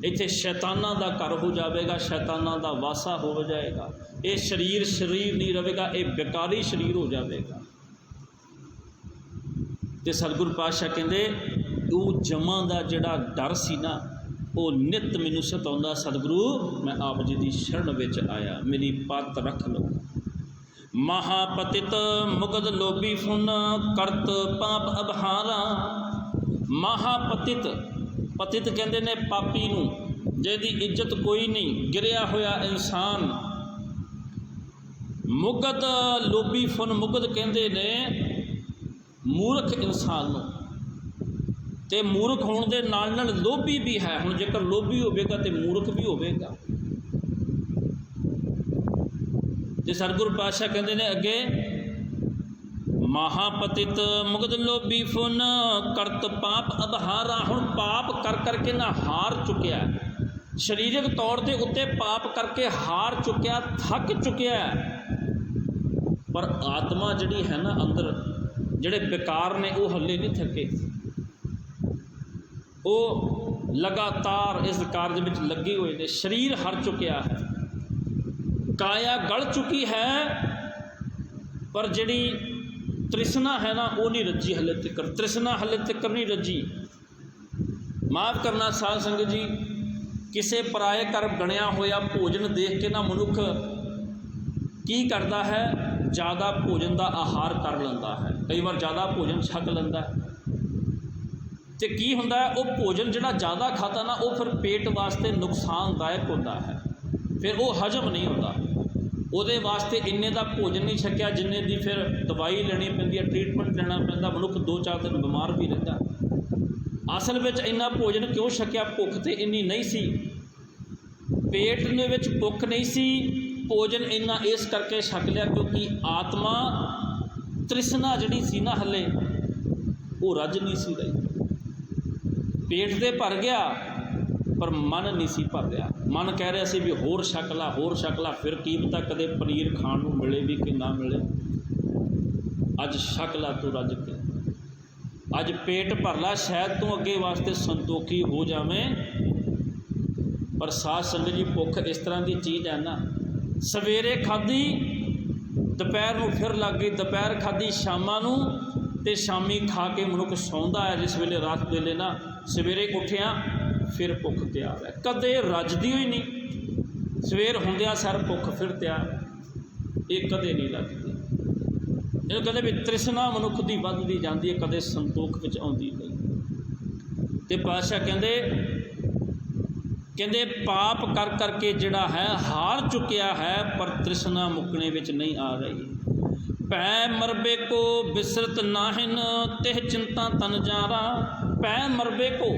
ਇੱਥੇ ਸ਼ੈਤਾਨਾਂ ਦਾ ਘਰ ਹੋ ਜਾਵੇਗਾ, ਸ਼ੈਤਾਨਾਂ ਦਾ ਵਾਸਾ ਹੋ ਜਾਏਗਾ। ਇਹ ਸਰੀਰ ਸਰੀਰ ਨਹੀਂ ਰਹੇਗਾ, ਇਹ ਬੇਕਾਰੀ ਸਰੀਰ ਹੋ ਜਾਵੇਗਾ। ਤੇ ਸਤਿਗੁਰੂ ਪਾਤਸ਼ਾਹ ਕਹਿੰਦੇ ਉਹ ਜਮਾਂ ਦਾ ਜਿਹੜਾ ਡਰ ਸੀ ਨਾ, ਉਹ ਨਿੱਤ ਮੈਨੂੰ ਸਤਾਉਂਦਾ। ਸਤਿਗੁਰੂ ਮੈਂ ਆਪ ਜੀ ਦੀ ਸ਼ਰਨ ਵਿੱਚ ਆਇਆ, ਮੇਰੀ ਪੱਤ ਰੱਖ ਲਓ। ਮਹਾਪਤਿਤ ਮੁਗਧ ਲੋਭੀ ਫੁਨ ਕਰਤ ਪਾਪ ਅਬਹਾਰਾ। ਮਹਾਪਤਿਤ, ਪਤਿਤ ਕਹਿੰਦੇ ਨੇ ਪਾਪੀ ਨੂੰ, ਜਿਹਦੀ ਇੱਜ਼ਤ ਕੋਈ ਨਹੀਂ, ਗਿਰਿਆ ਹੋਇਆ ਇਨਸਾਨ। ਮੁਗਧ ਲੋਭੀ ਫੁਨ, ਮੁਗਧ ਕਹਿੰਦੇ ਨੇ ਮੂਰਖ ਇਨਸਾਨ ਨੂੰ, ਤੇ ਮੂਰਖ ਹੋਣ ਦੇ ਨਾਲ ਨਾਲ ਲੋਭੀ ਵੀ ਹੈ। ਹੁਣ ਜੇਕਰ ਲੋਭੀ ਹੋਵੇਗਾ ਤੇ ਮੂਰਖ ਵੀ ਹੋਵੇਗਾ। ਤੇ ਸਤਿਗੁਰੂ ਪਾਤਸ਼ਾਹ ਕਹਿੰਦੇ ਨੇ ਅੱਗੇ, ਮਹਾਪਤਿਤ ਮੁਗਧ ਲੋਭੀ ਫੁਨ ਕਰਤ ਪਾਪ ਅਬਹਾਰਾ। ਹੁਣ ਪਾਪ ਕਰ ਕਰਕੇ ਨਾ ਹਾਰ ਚੁੱਕਿਆ, ਸਰੀਰਕ ਤੌਰ ਦੇ ਉੱਤੇ ਪਾਪ ਕਰਕੇ ਹਾਰ ਚੁੱਕਿਆ, ਥੱਕ ਚੁੱਕਿਆ। ਪਰ ਆਤਮਾ ਜਿਹੜੀ ਹੈ ਨਾ ਅੰਦਰ, ਜਿਹੜੇ ਵਿਕਾਰ ਨੇ ਉਹ ਹੱਲੇ ਨਹੀਂ ਥੱਕੇ। ਉਹ ਲਗਾਤਾਰ ਇਸ ਕਾਰਜ ਵਿੱਚ ਲੱਗੇ ਹੋਏ ਨੇ। ਸਰੀਰ ਹਰ ਚੁੱਕਿਆ ਹੈ, ਕਾਇਆ ਗਲ ਚੁੱਕੀ ਹੈ, ਪਰ ਜਿਹੜੀ ਤ੍ਰਿਸ਼ਨਾ ਹੈ ਨਾ ਉਹ ਨਹੀਂ ਰੱਜੀ ਹਲੇ ਤੱਕ। ਤ੍ਰਿਸ਼ਨਾ ਹਲੇ ਤੱਕ ਨਹੀਂ ਰੱਜੀ। ਮਾਫ਼ ਕਰਨਾ ਸਾਧ ਸੰਗਤ ਜੀ, ਕਿਸੇ ਪਰਾਏ ਘਰ ਬਣਿਆ ਹੋਇਆ ਭੋਜਨ ਦੇਖ ਕੇ ਨਾ ਮਨੁੱਖ ਕੀ ਕਰਦਾ ਹੈ, ਜ਼ਿਆਦਾ ਭੋਜਨ ਦਾ ਆਹਾਰ ਕਰ ਲੈਂਦਾ ਹੈ। ਕਈ ਵਾਰ ਜ਼ਿਆਦਾ ਭੋਜਨ ਛਕ ਲੈਂਦਾ ਹੈ, ਅਤੇ ਕੀ ਹੁੰਦਾ ਹੈ, ਉਹ ਭੋਜਨ ਜਿਹੜਾ ਜ਼ਿਆਦਾ ਖਾਧਾ ਨਾ ਉਹ ਫਿਰ ਪੇਟ ਵਾਸਤੇ ਨੁਕਸਾਨਦਾਇਕ ਹੁੰਦਾ ਹੈ। ਫਿਰ ਉਹ ਹਜ਼ਮ ਨਹੀਂ ਹੁੰਦਾ। ਉਹਦੇ ਵਾਸਤੇ ਇੰਨੇ ਦਾ ਭੋਜਨ ਨਹੀਂ ਛਕਿਆ ਜਿੰਨੇ ਦੀ ਫਿਰ ਦਵਾਈ ਲੈਣੀ ਪੈਂਦੀ ਹੈ, ਟਰੀਟਮੈਂਟ ਲੈਣਾ ਪੈਂਦਾ। ਮਨੁੱਖ 2-4 ਦਿਨ ਬਿਮਾਰ ਵੀ ਰਹਿੰਦਾ। ਅਸਲ ਵਿੱਚ ਇੰਨਾ ਭੋਜਨ ਕਿਉਂ ਛਕਿਆ? ਭੁੱਖ ਤਾਂ ਇੰਨੀ ਨਹੀਂ ਸੀ, ਪੇਟ ਦੇ ਵਿੱਚ ਭੁੱਖ ਨਹੀਂ ਸੀ। ਭੋਜਨ ਇੰਨਾ ਇਸ ਕਰਕੇ ਛਕ ਲਿਆ ਕਿਉਂਕਿ ਆਤਮਾ ਤ੍ਰਿਸ਼ਨਾ ਜਿਹੜੀ ਸੀ ਨਾ ਹਲੇ ਉਹ ਰੱਜ ਨਹੀਂ ਸੀ ਰਹੀ। ਪੇਟ ਦੇ ਭਰ ਗਿਆ ਪਰ ਮਨ ਨਹੀਂ ਸੀ ਭਰ ਰਿਹਾ। ਮਨ ਕਹਿ ਰਿਹਾ ਸੀ ਵੀ ਹੋਰ ਛਕ ਲਾ, ਹੋਰ ਛਕ ਲਾ, ਫਿਰ ਕੀ ਪਤਾ ਕਦੇ ਪਨੀਰ ਖਾਣ ਨੂੰ ਮਿਲੇ ਵੀ ਕਿ ਨਾ ਮਿਲੇ। ਅੱਜ ਛਕ ਲਾ ਤੂੰ ਰੱਜ ਕੇ, ਅੱਜ ਪੇਟ ਭਰ ਲਾ, ਸ਼ਾਇਦ ਤੂੰ ਅੱਗੇ ਵਾਸਤੇ ਸੰਤੋਖੀ ਹੋ ਜਾਵੇਂ। ਪਰ ਸਾਧ ਸੰਗਤ ਜੀ, ਭੁੱਖ ਇਸ ਤਰ੍ਹਾਂ ਦੀ ਚੀਜ਼ ਹੈ ਨਾ, ਸਵੇਰੇ ਖਾਧੀ ਦੁਪਹਿਰ ਨੂੰ ਫਿਰ ਲੱਗ ਗਈ, ਦੁਪਹਿਰ ਖਾਧੀ ਸ਼ਾਮਾਂ ਨੂੰ, ਅਤੇ ਸ਼ਾਮੀ ਖਾ ਕੇ ਮਨੁੱਖ ਸੌਂਦਾ ਹੈ। ਜਿਸ ਵੇਲੇ ਰਾਤ ਵੇਲੇ ਨਾ ਸਵੇਰੇ ਉੱਠਿਆ ਫਿਰ ਭੁੱਖ ਤਿਆਰ ਹੈ, ਕਦੇ ਰੱਜਦੀ ਹੋਈ ਨਹੀਂ। ਸਵੇਰ ਹੁੰਦਿਆਂ ਸਰ ਭੁੱਖ ਫਿਰ ਤਿਆਰ, ਇਹ ਕਦੇ ਨਹੀਂ ਲੱਗਦੀ। ਇਹ ਕਹਿੰਦੇ ਵੀ ਤ੍ਰਿਸ਼ਨਾ ਮਨੁੱਖ ਦੀ ਵੱਧਦੀ ਜਾਂਦੀ ਹੈ, ਕਦੇ ਸੰਤੋਖ ਵਿੱਚ ਆਉਂਦੀ ਨਹੀਂ। ਅਤੇ ਪਾਤਸ਼ਾਹ ਕਹਿੰਦੇ ਪਾਪ ਕਰ ਕਰਕੇ ਜਿਹੜਾ ਹੈ ਹਾਰ ਚੁੱਕਿਆ ਹੈ, ਪਰ ਤ੍ਰਿਸ਼ਨਾ ਮੁੱਕਣੇ ਵਿੱਚ ਨਹੀਂ ਆ ਰਹੀ। ਪੈ ਮਰਬੇ ਕੋ ਬਿਸਰਤ ਨਾਹਿਨ ਤਿਹ ਚਿੰਤਾ ਤਨ ਜਾਰਾ। ਪੈ ਮਰਬੇ ਕੋ,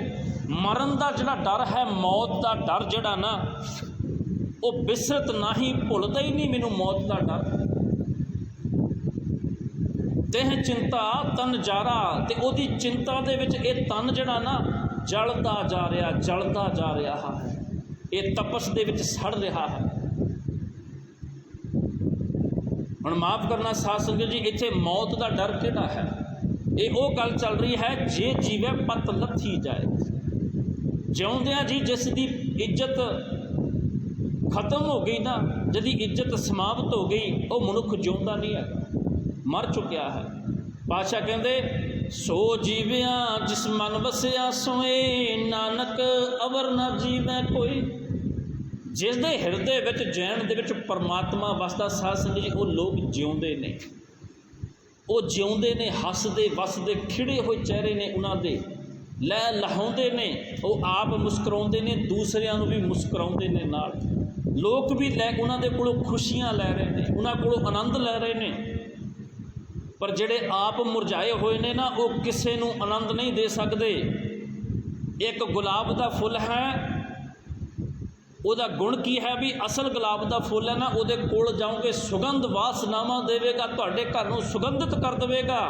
ਮਰਨ ਦਾ ਜਿਹੜਾ ਡਰ ਹੈ, ਮੌਤ ਦਾ ਡਰ ਜਿਹੜਾ ਨਾ, ਉਹ ਬਿਸਰਤ ਨਾਹੀ, ਭੁੱਲਦਾ ਹੀ ਨਹੀਂ ਮੈਨੂੰ ਮੌਤ ਦਾ ਡਰ। ਤਿਹ ਚਿੰਤਾ ਤਨ ਜਾਰਾ, ਅਤੇ ਉਹਦੀ ਚਿੰਤਾ ਦੇ ਵਿੱਚ ਇਹ ਤਨ ਜਿਹੜਾ ਨਾ ਜਲਦਾ ਜਾ ਰਿਹਾ, ਜਲਦਾ ਜਾ ਰਿਹਾ ਹੈ। ਇਹ ਤਪਸ ਦੇ ਵਿੱਚ ਸੜ ਰਿਹਾ ਹੈ। ਹੁਣ ਮਾਫ਼ ਕਰਨਾ ਸਾਧ ਸੰਗਤ ਜੀ, ਇੱਥੇ ਮੌਤ ਦਾ ਡਰ ਕਿਹੜਾ ਹੈ? ਇਹ ਉਹ ਗੱਲ ਚੱਲ ਰਹੀ ਹੈ, ਜੇ ਜੀਵੇ ਪਤ ਲੱਥੀ ਜਾਏ। ਜਿਉਂਦਿਆਂ ਜੀ ਜਿਸ ਦੀ ਇੱਜ਼ਤ ਖਤਮ ਹੋ ਗਈ ਨਾ, ਜਿਹਦੀ ਇੱਜ਼ਤ ਸਮਾਪਤ ਹੋ ਗਈ, ਉਹ ਮਨੁੱਖ ਜਿਉਂਦਾ ਨਹੀਂ ਹੈ, ਮਰ ਚੁੱਕਿਆ ਹੈ। ਪਾਤਸ਼ਾਹ ਕਹਿੰਦੇ ਸੋ ਜੀਵਿਆ ਜਿਸ ਮਨ ਵਸਿਆ ਸੋਏ, ਨਾਨਕ ਅਵਰ ਨਾ ਜੀਵੈ ਕੋਈ। ਜਿਸ ਦੇ ਹਿਰਦੇ ਵਿੱਚ, ਜੈਨ ਦੇ ਵਿੱਚ ਪਰਮਾਤਮਾ ਵਸਦਾ ਸਾਧ ਸੰਗਤ ਜੀ, ਉਹ ਲੋਕ ਜਿਉਂਦੇ ਨੇ, ਉਹ ਜਿਉਂਦੇ ਨੇ, ਹੱਸਦੇ ਵਸਦੇ, ਖਿੜੇ ਹੋਏ ਚਿਹਰੇ ਨੇ ਉਹਨਾਂ ਦੇ, ਲੈ ਲਹਾਉਂਦੇ ਨੇ, ਉਹ ਆਪ ਮੁਸਕਰਾਉਂਦੇ ਨੇ, ਦੂਸਰਿਆਂ ਨੂੰ ਵੀ ਮੁਸਕਰਾਉਂਦੇ ਨੇ ਨਾਲ। ਲੋਕ ਵੀ ਉਹਨਾਂ ਦੇ ਕੋਲੋਂ ਖੁਸ਼ੀਆਂ ਲੈ ਰਹੇ ਨੇ, ਉਹਨਾਂ ਕੋਲੋਂ ਆਨੰਦ ਲੈ ਰਹੇ ਨੇ। ਪਰ ਜਿਹੜੇ ਆਪ ਮੁਰਝਾਏ ਹੋਏ ਨੇ ਨਾ, ਉਹ ਕਿਸੇ ਨੂੰ ਆਨੰਦ ਨਹੀਂ ਦੇ ਸਕਦੇ। एक गुलाब का फुल है, ਉਹਦਾ ਗੁਣ ਕੀ ਹੈ ਵੀ ਅਸਲ ਗੁਲਾਬ ਦਾ ਫੁੱਲ ਹੈ ਨਾ, ਉਹਦੇ ਕੋਲ ਜਾਓਗੇ ਸੁਗੰਧ ਵਾਸਨਾਵਾਂ ਦੇਵੇਗਾ, ਤੁਹਾਡੇ ਘਰ ਨੂੰ ਸੁਗੰਧਿਤ ਕਰ ਦੇਵੇਗਾ।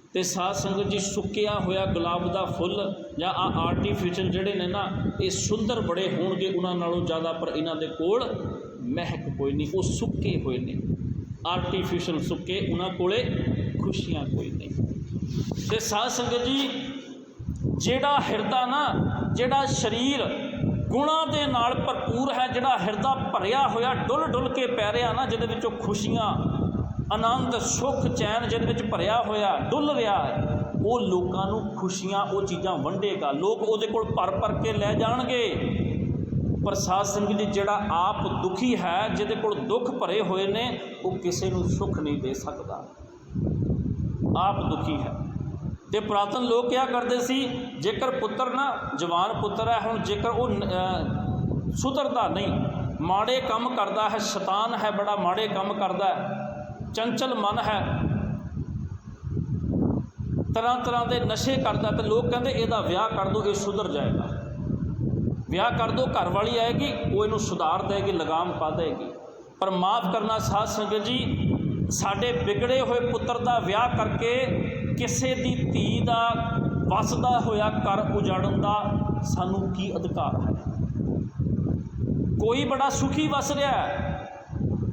ਅਤੇ ਸਾਧ ਸੰਗਤ ਜੀ ਸੁੱਕਿਆ ਹੋਇਆ ਗੁਲਾਬ ਦਾ ਫੁੱਲ ਜਾਂ ਆਰਟੀਫਿਸ਼ਲ ਜਿਹੜੇ ਨੇ ਨਾ, ਇਹ ਸੁੰਦਰ ਬੜੇ ਹੋਣਗੇ ਉਹਨਾਂ ਨਾਲੋਂ ਜ਼ਿਆਦਾ, ਪਰ ਇਹਨਾਂ ਦੇ ਕੋਲ ਮਹਿਕ ਕੋਈ ਨਹੀਂ, ਉਹ ਸੁੱਕੇ ਹੋਏ ਨੇ, ਆਰਟੀਫਿਸ਼ਲ ਸੁੱਕੇ, ਉਹਨਾਂ ਕੋਲ ਖੁਸ਼ੀਆਂ ਕੋਈ ਨਹੀਂ। ਅਤੇ ਸਾਧ ਸੰਗਤ ਜੀ ਜਿਹੜਾ ਹਿਰਦਾ ਨਾ, ਜਿਹੜਾ ਸਰੀਰ ਗੁਣਾਂ ਦੇ ਨਾਲ ਭਰਪੂਰ ਹੈ, ਜਿਹੜਾ ਹਿਰਦਾ ਭਰਿਆ ਹੋਇਆ ਡੁੱਲ ਡੁੱਲ ਕੇ ਪੈ ਰਿਹਾ ਨਾ, ਜਿਹਦੇ ਵਿੱਚੋਂ ਖੁਸ਼ੀਆਂ, ਆਨੰਦ, ਸੁੱਖ, ਚੈਨ ਜਿਹਦੇ ਵਿੱਚ ਭਰਿਆ ਹੋਇਆ ਡੁੱਲ ਰਿਹਾ ਹੈ, ਉਹ ਲੋਕਾਂ ਨੂੰ ਖੁਸ਼ੀਆਂ, ਉਹ ਚੀਜ਼ਾਂ ਵੰਡੇਗਾ, ਲੋਕ ਉਹਦੇ ਕੋਲ ਭਰ ਭਰ ਕੇ ਲੈ ਜਾਣਗੇ। ਪਰ ਸਾਧ ਸੰਗਤ ਜੀ ਜਿਹੜਾ ਆਪ ਦੁਖੀ ਹੈ, ਜਿਹਦੇ ਕੋਲ ਦੁੱਖ ਭਰੇ ਹੋਏ ਨੇ, ਉਹ ਕਿਸੇ ਨੂੰ ਸੁੱਖ ਨਹੀਂ ਦੇ ਸਕਦਾ, ਆਪ ਦੁਖੀ ਹੈ। ਅਤੇ ਪੁਰਾਤਨ ਲੋਕ ਕਿਹਾ ਕਰਦੇ ਸੀ, ਜੇਕਰ ਪੁੱਤਰ ਨਾ ਜਵਾਨ ਪੁੱਤਰ ਹੈ, ਹੁਣ ਜੇਕਰ ਉਹ ਸੁਧਰਦਾ ਨਹੀਂ, ਮਾੜੇ ਕੰਮ ਕਰਦਾ ਹੈ, ਸ਼ੈਤਾਨ ਹੈ, ਬੜਾ ਮਾੜੇ ਕੰਮ ਕਰਦਾ ਹੈ, ਚੰਚਲ ਮਨ ਹੈ, ਤਰ੍ਹਾਂ ਤਰ੍ਹਾਂ ਦੇ ਨਸ਼ੇ ਕਰਦਾ, ਅਤੇ ਲੋਕ ਕਹਿੰਦੇ ਇਹਦਾ ਵਿਆਹ ਕਰ ਦਿਓ, ਇਹ ਸੁਧਰ ਜਾਏਗਾ, ਵਿਆਹ ਕਰ ਦਿਓ, ਘਰ ਵਾਲੀ ਆਏਗੀ, ਉਹ ਇਹਨੂੰ ਸੁਧਾਰ ਦੇਗੀ, ਲਗਾਮ ਪਾ ਦੇਗੀ। ਪਰ ਮਾਫ਼ ਕਰਨਾ ਸਾਧ ਸੰਗਤ ਜੀ, ਸਾਡੇ ਵਿਗੜੇ ਹੋਏ ਪੁੱਤਰ ਦਾ ਵਿਆਹ ਕਰਕੇ ਕਿਸੇ ਦੀ ਧੀ ਦਾ ਵਸਦਾ ਹੋਇਆ ਘਰ ਉਜਾੜਨ ਦਾ ਸਾਨੂੰ ਕੀ ਅਧਿਕਾਰ ਹੈ? ਕੋਈ ਬੜਾ ਸੁਖੀ ਵਸ ਰਿਹਾ ਹੈ,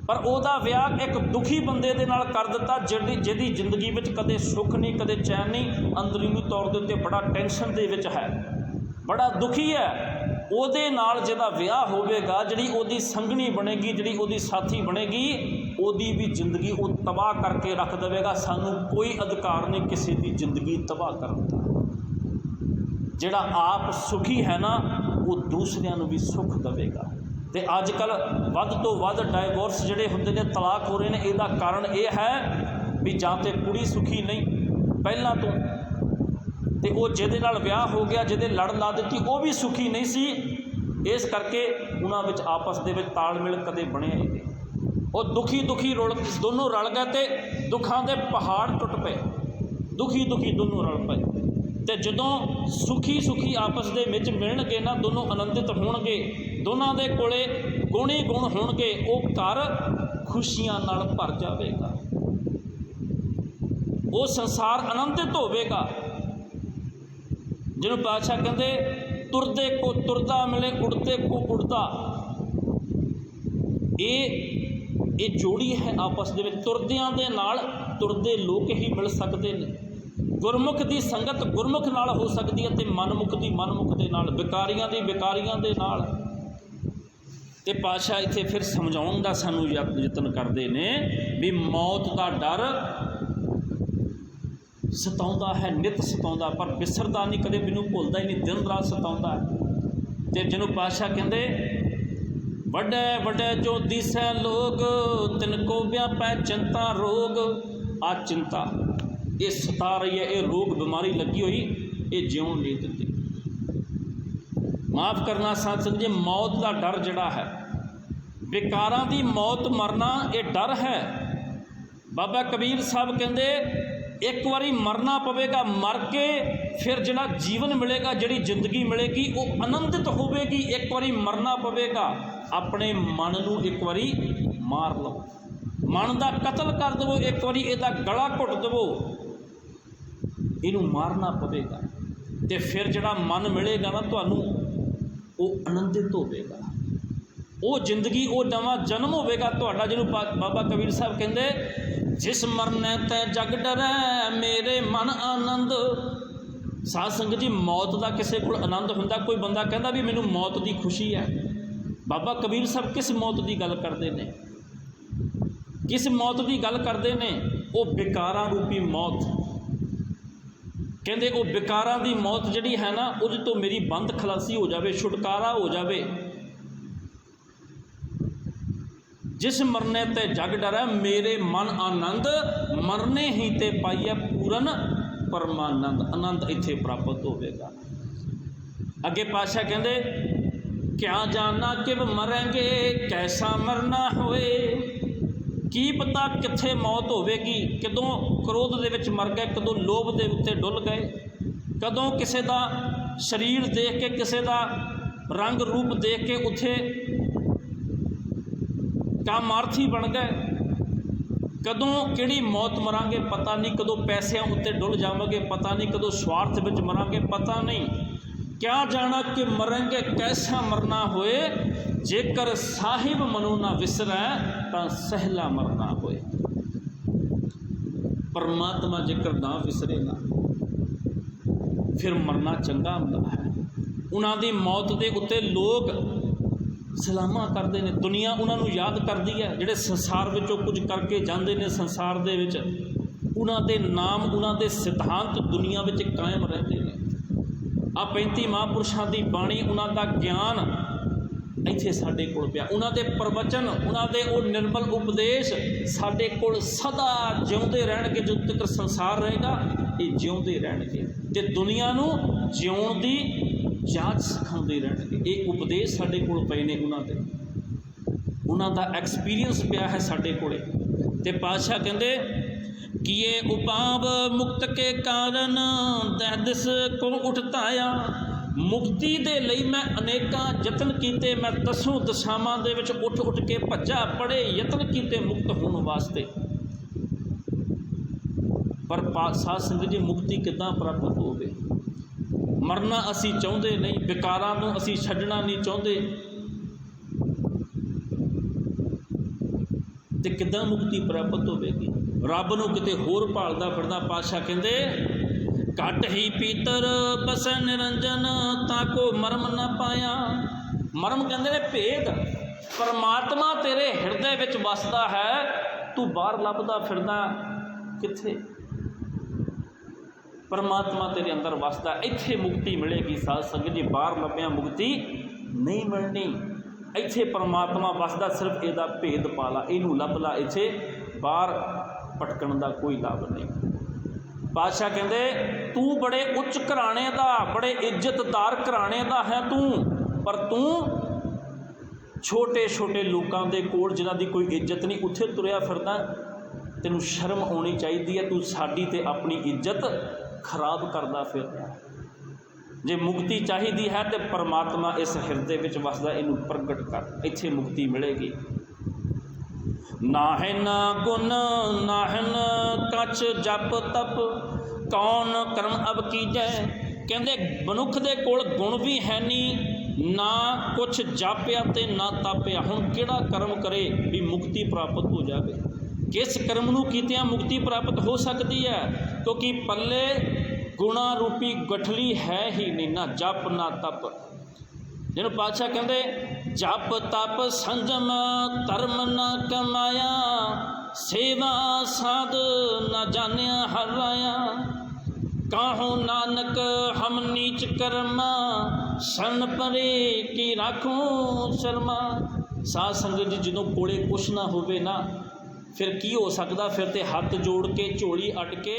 ਪਰ ਉਹਦਾ ਵਿਆਹ ਇੱਕ ਦੁਖੀ ਬੰਦੇ ਦੇ ਨਾਲ ਕਰ ਦਿੱਤਾ, ਜਿਹਦੀ ਜ਼ਿੰਦਗੀ ਵਿੱਚ ਕਦੇ ਸੁੱਖ ਨਹੀਂ, ਕਦੇ ਚੈਨ ਨਹੀਂ, ਅੰਦਰੂਨੀ ਤੌਰ ਦੇ ਉੱਤੇ ਬੜਾ ਟੈਨਸ਼ਨ ਦੇ ਵਿੱਚ ਹੈ, ਬੜਾ ਦੁਖੀ ਹੈ। ਉਹਦੇ ਨਾਲ ਜਿਹਦਾ ਵਿਆਹ ਹੋਵੇਗਾ, ਜਿਹੜੀ ਉਹਦੀ ਸੰਗਣੀ ਬਣੇਗੀ, ਜਿਹੜੀ ਉਹਦੀ ਸਾਥੀ ਬਣੇਗੀ, ਉਹਦੀ ਵੀ ਜ਼ਿੰਦਗੀ ਉਹ ਤਬਾਹ ਕਰਕੇ ਰੱਖ ਦੇਵੇਗਾ। ਸਾਨੂੰ ਕੋਈ ਅਧਿਕਾਰ ਨਹੀਂ ਕਿਸੇ ਦੀ ਜ਼ਿੰਦਗੀ ਤਬਾਹ ਕਰਨ ਦਾ। ਜਿਹੜਾ ਆਪ ਸੁਖੀ ਹੈ ਨਾ, ਉਹ ਦੂਸਰਿਆਂ ਨੂੰ ਵੀ ਸੁੱਖ ਦੇਵੇਗਾ। ਅਤੇ ਅੱਜ ਕੱਲ੍ਹ ਵੱਧ ਤੋਂ ਵੱਧ ਡਾਈਵੋਰਸ ਜਿਹੜੇ ਹੁੰਦੇ ਨੇ, ਤਲਾਕ ਹੋ ਰਹੇ ਨੇ, ਇਹਦਾ ਕਾਰਨ ਇਹ ਹੈ ਵੀ ਜਾਂ ਤਾਂ ਕੁੜੀ ਸੁਖੀ ਨਹੀਂ ਪਹਿਲਾਂ ਤੋਂ, ਅਤੇ ਉਹ ਜਿਹਦੇ ਨਾਲ ਵਿਆਹ ਹੋ ਗਿਆ, ਜਿਹਦੇ ਲੜ ਲਾ ਦਿੱਤੀ, ਉਹ ਵੀ ਸੁਖੀ ਨਹੀਂ ਸੀ। ਇਸ ਕਰਕੇ ਉਹਨਾਂ ਵਿੱਚ ਆਪਸ ਦੇ ਵਿੱਚ ਤਾਲਮੇਲ ਕਦੇ ਬਣਿਆ ਹੀ ਨਹੀਂ। ਉਹ ਦੁਖੀ ਦੁਖੀ ਦੋਨੋਂ ਰਲ ਗਏ ਅਤੇ ਦੁੱਖਾਂ ਦੇ ਪਹਾੜ ਟੁੱਟ ਪਏ, ਦੁਖੀ ਦੁਖੀ ਦੋਨੋਂ ਰਲ ਪਏ। ਅਤੇ ਜਦੋਂ ਸੁਖੀ ਸੁਖੀ ਆਪਸ ਦੇ ਵਿੱਚ ਮਿਲਣਗੇ ਨਾ, ਦੋਨੋਂ ਆਨੰਦਿਤ ਹੋਣਗੇ, ਦੋਨਾਂ ਦੇ ਕੋਲੇ ਗੁਣ ਹੀ ਗੁਣ ਹੋਣਗੇ, ਉਹ ਘਰ ਖੁਸ਼ੀਆਂ ਨਾਲ ਭਰ ਜਾਵੇਗਾ, ਉਹ ਸੰਸਾਰ ਆਨੰਦਿਤ ਹੋਵੇਗਾ। ਜਿਹਨੂੰ ਪਾਤਸ਼ਾਹ ਕਹਿੰਦੇ ਤੁਰਦੇ ਕੋ ਤੁਰਦਾ ਮਿਲੇ, ਉੜਦੇ ਕੋ ਉੜਦਾ। ਇਹ ਜੋੜੀ ਹੈ ਆਪਸ ਦੇ ਵਿੱਚ। ਤੁਰਦਿਆਂ ਦੇ ਨਾਲ ਤੁਰਦੇ ਲੋਕ ਹੀ ਮਿਲ ਸਕਦੇ ਨੇ। ਗੁਰਮੁਖ ਦੀ ਸੰਗਤ ਗੁਰਮੁਖ ਨਾਲ ਹੋ ਸਕਦੀ ਹੈ, ਅਤੇ ਮਨਮੁਖ ਦੀ ਮਨਮੁਖ ਦੇ ਨਾਲ, ਵਿਕਾਰੀਆਂ ਦੀ ਵਿਕਾਰੀਆਂ ਦੇ ਨਾਲ। ਅਤੇ ਪਾਤਸ਼ਾਹ ਇੱਥੇ ਫਿਰ ਸਮਝਾਉਣ ਦਾ ਸਾਨੂੰ ਯਤਨ ਕਰਦੇ ਨੇ ਵੀ ਮੌਤ ਦਾ ਡਰ ਸਤਾਉਂਦਾ ਹੈ, ਨਿੱਤ ਸਤਾਉਂਦਾ, ਪਰ ਵਿਸਰਦਾ ਨਹੀਂ, ਕਦੇ ਮੈਨੂੰ ਭੁੱਲਦਾ ਹੀ ਨਹੀਂ, ਦਿਨ ਰਾਤ ਸਤਾਉਂਦਾ ਹੈ। ਅਤੇ ਜਿਹਨੂੰ ਪਾਤਸ਼ਾਹ ਕਹਿੰਦੇ ਵੱਡੇ ਵੱਡੇ ਜੋ ਦਿਸੈ ਲੋਗ, ਤਿਨ ਕੋ ਵਿਆਪੈ ਚਿੰਤਾ ਰੋਗ। ਆ ਚਿੰਤਾ ਇਹ ਸਤਾ ਰਹੀ ਹੈ, ਇਹ ਰੋਗ ਬਿਮਾਰੀ ਲੱਗੀ ਹੋਈ, ਇਹ ਜਿਉਣ ਨਹੀਂ ਦਿੰਦੀ। ਮਾਫ਼ ਕਰਨਾ ਸਾਧ ਸੰਗਤ ਜੀ, ਮੌਤ ਦਾ ਡਰ ਜਿਹੜਾ ਹੈ, ਵਿਕਾਰਾਂ ਦੀ ਮੌਤ ਮਰਨਾ, ਇਹ ਡਰ ਹੈ। ਬਾਬਾ ਕਬੀਰ ਸਾਹਿਬ ਕਹਿੰਦੇ ਇੱਕ ਵਾਰੀ ਮਰਨਾ ਪਵੇਗਾ, ਮਰ ਕੇ ਫਿਰ ਜਿਹੜਾ ਜੀਵਨ ਮਿਲੇਗਾ, ਜਿਹੜੀ ਜ਼ਿੰਦਗੀ ਮਿਲੇਗੀ, ਉਹ ਆਨੰਦਿਤ ਹੋਵੇਗੀ। ਇੱਕ ਵਾਰੀ ਮਰਨਾ ਪਵੇਗਾ। ਆਪਣੇ ਮਨ ਨੂੰ ਇੱਕ ਵਾਰੀ ਮਾਰ ਲਓ, ਮਨ ਦਾ ਕਤਲ ਕਰ ਦੇਵੋ, ਇੱਕ ਵਾਰੀ ਇਹਦਾ ਗਲਾ ਘੁੱਟ ਦੇਵੋ, ਇਹਨੂੰ ਮਾਰਨਾ ਪਵੇਗਾ। ਅਤੇ ਫਿਰ ਜਿਹੜਾ ਮਨ ਮਿਲੇਗਾ ਨਾ ਤੁਹਾਨੂੰ, ਉਹ ਆਨੰਦਿਤ ਹੋਵੇਗਾ, ਉਹ ਜ਼ਿੰਦਗੀ, ਉਹ ਨਵਾਂ ਜਨਮ ਹੋਵੇਗਾ ਤੁਹਾਡਾ। ਜਿਹਨੂੰ ਬਾਬਾ ਕਬੀਰ ਸਾਹਿਬ ਕਹਿੰਦੇ ਜਿਸ ਮਰਨੇ ਤੈ ਜਗ ਡਰੈ, ਮੇਰੇ ਮਨ ਆਨੰਦ। ਸਾਧ ਸੰਗਤ ਜੀ, ਮੌਤ ਦਾ ਕਿਸੇ ਕੋਲ ਆਨੰਦ ਹੁੰਦਾ? ਕੋਈ ਬੰਦਾ ਕਹਿੰਦਾ ਵੀ ਮੈਨੂੰ ਮੌਤ ਦੀ ਖੁਸ਼ੀ ਹੈ। ਬਾਬਾ ਕਬੀਰ ਸਾਹਿਬ ਕਿਸ ਮੌਤ ਦੀ ਗੱਲ ਕਰਦੇ ਨੇ? ਕਿਸ ਮੌਤ ਦੀ ਗੱਲ ਕਰਦੇ ਨੇ? ਉਹ ਵਿਕਾਰਾਂ ਰੂਪੀ ਮੌਤ। ਕਹਿੰਦੇ ਉਹ ਵਿਕਾਰਾਂ ਦੀ ਮੌਤ ਜਿਹੜੀ ਹੈ ਨਾ, ਉਹਦੇ ਤੋਂ ਮੇਰੀ ਬੰਦ ਖਲਾਸੀ ਹੋ ਜਾਵੇ, ਛੁਟਕਾਰਾ ਹੋ ਜਾਵੇ। ਜਿਸ ਮਰਨੇ ਤੇ ਜਗ ਡਰੈ, ਮੇਰੇ ਮਨ ਆਨੰਦ। ਮਰਨੇ ਹੀ ਤੇ ਪਾਈਐ ਪੂਰਨ ਪਰਮਾਨੰਦ। ਆਨੰਦ ਇੱਥੇ ਪ੍ਰਾਪਤ ਹੋਵੇਗਾ। ਅੱਗੇ ਪਾਤਸ਼ਾਹ ਕਹਿੰਦੇ ਕਿਆ ਜਾਣਾ ਕਿਵ ਮਰਾਂਗੇ, ਕੈਸਾ ਮਰਨਾ ਹੋਏ। ਕੀ ਪਤਾ ਕਿੱਥੇ ਮੌਤ ਹੋਵੇਗੀ, ਕਦੋਂ ਕ੍ਰੋਧ ਦੇ ਵਿੱਚ ਮਰ ਗਏ, ਕਦੋਂ ਲੋਭ ਦੇ ਉੱਤੇ ਡੁੱਲ ਗਏ, ਕਦੋਂ ਕਿਸੇ ਦਾ शरीर देख के, किसी का रंग रूप देख के उत्थे कामार्थी बन गए। कदों किहड़ी मौत मरांगे पता नहीं, कदों पैसों उत्ते डुल जावांगे पता नहीं, कदों स्वार्थ विच मरांगे पता नहीं। क्या जाना कि मरेंगे कैसा मरना होए, जेकर साहिब मनु ना विसरै तां सहला मरना होए। परमात्मा जेकर ना विसरे ना फिर मरना चंगा हुंदा है। उन्हां दी मौत दे उत्ते लोग सलामा करते हैं, दुनिया उन्होंने याद करती है, जिहड़े संसार विचों कुछ करके जाते हैं, संसार दे विच उन्हां दे नाम उन्हां दे सिद्धांत दुनिया विच कायम रहते हैं। आ 35 महापुरुषों की बाणी, उन्हां दा ज्ञान इत्थे साडे कोल पिया, उन्हां दे प्रवचन, उन्हां दे वो निर्मल उपदेश साडे कोल सदा जिउंदे रहणगे। जो तक संसार रहेगा ये जिउंदे रहणगे ते दुनिया नूं जिउण दी जाच सिखाते रहणगे। ये उपदेश साडे कोल पए ने, उन्हां दा एक्सपीरियंस पिया है साडे कोले। ते पातशाह कहंदे कि ये उपाव मुक्त के कारण दहदिस को उठताया। मुक्ति दे लई मैं अनेकां यतन कीते, मैं 10 दिशावां दे विच उठ उठ के भज्जा, बड़े यतन कीते मुक्त होने वास्ते। पर साध संगत जी मुक्ति किद्दां प्राप्त होवे? मरना असी चाहुंदे नहीं, विकारां नूं असी छड्डना नहीं चाहुंदे, ते किद्दां मुक्ति प्राप्त होवेगी? रब नूं किते होर भालदा फिरदा। पातशाह कहंदे घट ही पीतर बसै निरंजन, ताको मरम न पाया। मरम कहंदे ने भेद, परमात्मा तेरे हिरदे विच वसदा है, तू बाहर लभदा फिरदा कित्थे? परमात्मा तेरे अंदर वसदा, इत्थे मुक्ति मिलेगी। साध संगत जी बाहर लभ्या मुक्ति नहीं मिलनी, इत्थे परमात्मा वसदा, सिर्फ इहदा भेद पाला, इहनूं लभ ला, इत्थे बाहर भटकण दा कोई लाभ नहीं। पातशाह कहंदे तू बड़े उच्च घराने दा, बड़े इज्जतदार घराने दा है तू, पर तू छोटे छोटे लोगों के कोल जिन्हां दी कोई इज्जत नहीं, उत्थे तुरिया फिरदा। तैनूं शर्म आउणी चाहिदी है, तू साडी ते अपनी इज्जत खराब करदा फिरदा। जे मुक्ति चाहिदी है तो परमात्मा इस हिरदे विच वसदा, इनू प्रगट कर, इत्थे मुक्ति मिलेगी। नाहन गुण नाहन कछ जप तप, कौन कर्म अब कीजै। कहंदे मनुख दे कोल गुण भी है नहीं, ना कुछ जापिया ते ना तापिया। हुण किहड़ा कर्म करे भी मुक्ति प्राप्त हो जाए? किस कर्म नूं कीतियां मुक्ति प्राप्त हो सकती है? क्योंकि पल्ले गुणा रूपी गठली है ही नहीं, ना जप ना तप। जिन्हों पातशाह कहंदे जप तप संजम धर्म न कमाया, सेवा साध न जानिया हर राया। काहू नानक हम नीच कर्मा, शरण परे की राखूं शर्मा। साध संगत जी जदों कोले कुछ ना होवे ना, फिर की हो सकदा? फिर ते हथ जोड़ के झोली अट के